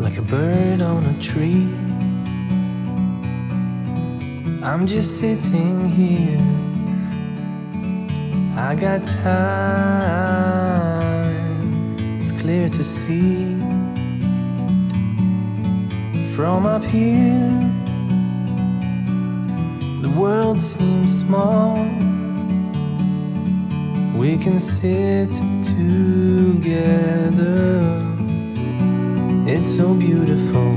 like a bird on a tree. I'm just sitting here, I got time, it's clear to see. From up here, the world seems small. We can sit together, it's so beautiful.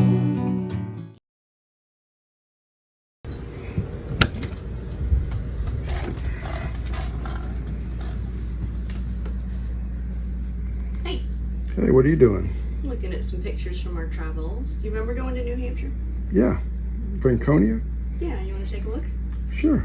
Hey. Hey, what are you doing? Looking at some pictures from our travels. Do you remember going to New Hampshire? Yeah. Franconia? Yeah, you want to take a look? Sure.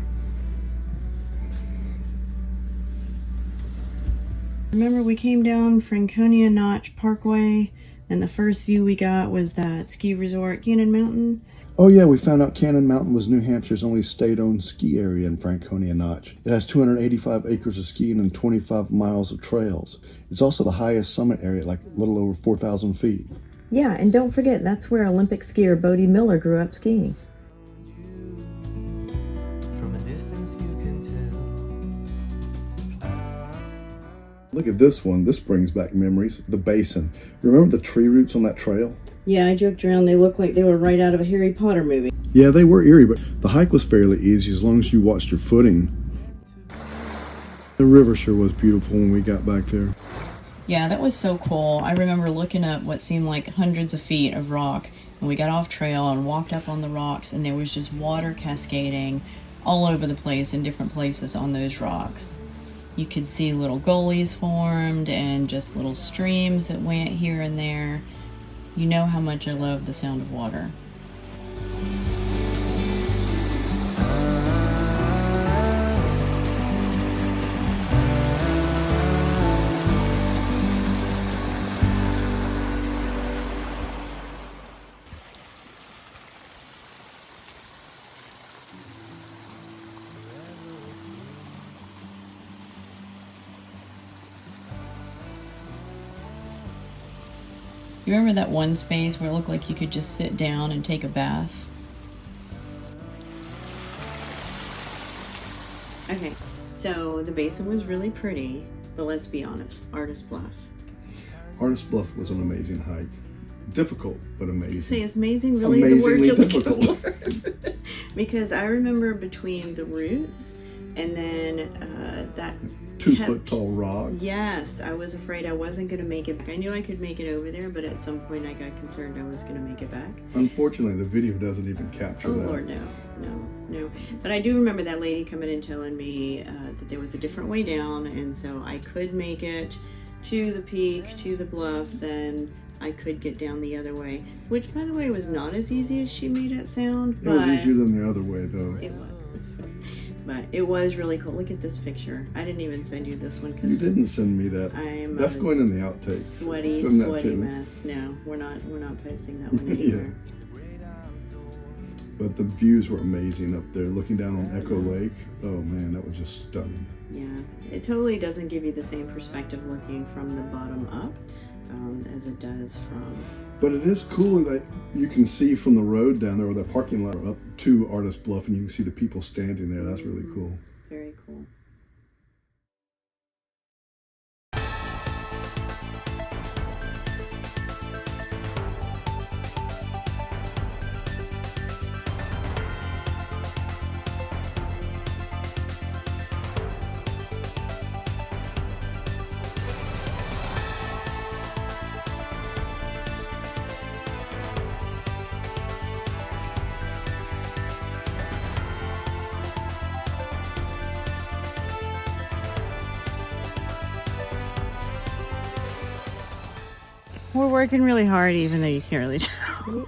Remember we came down Franconia Notch Parkway and the first view we got was that ski resort, Canon Mountain. Oh yeah, we found out Canon Mountain was New Hampshire's only state-owned ski area in Franconia Notch. It has 285 acres of skiing and 25 miles of trails. It's also the highest summit area, like a little over 4,000 feet. Yeah, and don't forget, that's where Olympic skier Bodie Miller grew up skiing. From a distance you can tell. Look at this one. This brings back memories. The Basin. Remember the tree roots on that trail? Yeah, I joked around, they looked like they were right out of a Harry Potter movie. Yeah, they were eerie, but the hike was fairly easy as long as you watched your footing. The river sure was beautiful when we got back there. Yeah, that was so cool. I remember looking up what seemed like hundreds of feet of rock, and we got off trail and walked up on the rocks, and there was just water cascading all over the place in different places on those rocks. You could see little gullies formed and just little streams that went here and there. You know how much I love the sound of water. You remember that one space where it looked like you could just sit down and take a bath? Okay, so the Basin was really pretty, but let's be honest, Artist Bluff. Artist Bluff was an amazing hike. Difficult, but amazing. Say, is amazing really the word Amazingly you're looking difficult. for? Because I remember between the roots and then that 2 foot tall rocks. Yes, I was afraid I wasn't going to make it back. I knew I could make it over there, but at some point I got concerned I was going to make it back. Unfortunately, the video doesn't even capture that. Oh Lord, no. But I do remember that lady coming and telling me that there was a different way down, and so I could make it to the peak, to the bluff, then I could get down the other way. Which, by the way, was not as easy as she made it sound. It was easier than the other way, though. It was. But it was really cool. Look at this picture. I didn't even send you this one because You didn't send me that. I'm That's going in the outtakes. Sweaty mess. No, we're not posting that one anywhere. But the views were amazing up there, looking down on Echo Lake. Oh man, that was just stunning. Yeah, it totally doesn't give you the same perspective looking from the bottom up as it does from. But it is cool that you can see from the road down there, or the parking lot up to Artist Bluff, and you can see the people standing there. That's really cool. Very cool. We're working really hard, even though you can't really tell.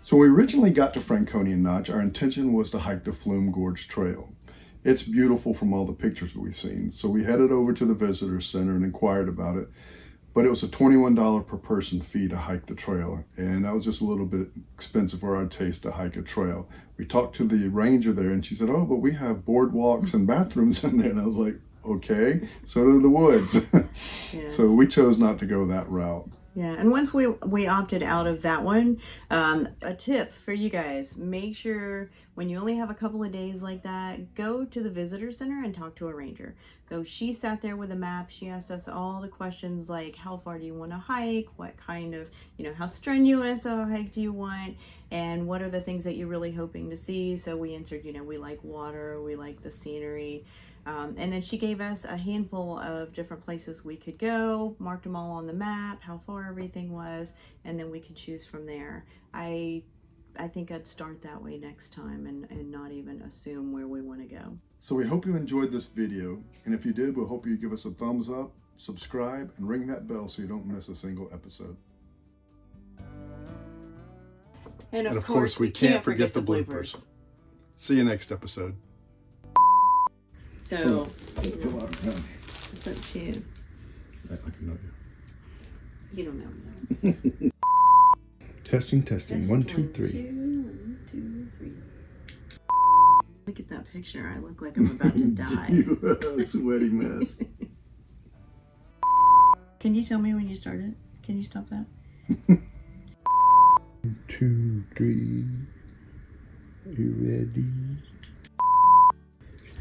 So when we originally got to Franconia Notch, our intention was to hike the Flume Gorge Trail. It's beautiful from all the pictures that we've seen. So we headed over to the visitor center and inquired about it. But it was a $21 per person fee to hike the trail. And that was just a little bit expensive for our taste to hike a trail. We talked to the ranger there and she said, oh, but we have boardwalks and bathrooms in there. And I was like, okay, so do the woods. Yeah. So we chose not to go that route. Yeah, and once we opted out of that one, a tip for you guys, make sure when you only have a couple of days like that, go to the visitor center and talk to a ranger. So she sat there with a map. She asked us all the questions like, how far do you want to hike? What kind of, how strenuous of a hike do you want? And what are the things that you're really hoping to see? So we answered, we like water, we like the scenery. And then she gave us a handful of different places we could go, marked them all on the map, how far everything was, and then we could choose from there. I think I'd start that way next time and not even assume where we want to go. So we hope you enjoyed this video. And if you did, we'll hope you give us a thumbs up, subscribe, and ring that bell so you don't miss a single episode. And of course, we can't forget the bloopers. See you next episode. So, It's up to you. I can know you. You don't know. Testing. Test 1, 2, 3. 1, 2, 3. Look at that picture. I look like I'm about to die. You are a sweaty mess. Can you tell me when you started? Can you stop that? 1, 2, 3. You ready?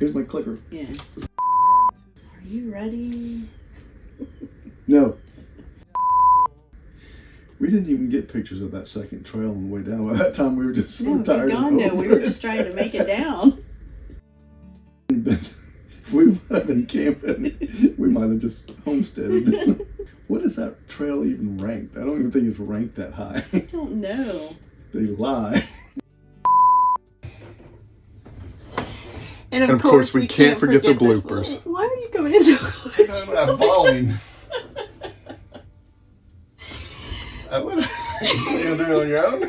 Here's my clicker. Yeah. Are you ready? No. We didn't even get pictures of that second trail on the way down. By that time, we were just so tired. We were just trying to make it down. We might have been camping. We might have just homesteaded. What is that trail even ranked? I don't even think it's ranked that high. I don't know. They lie. And of course, we can't forget the bloopers. Why are you coming so close? I'm falling. I was. You gonna do it on your own?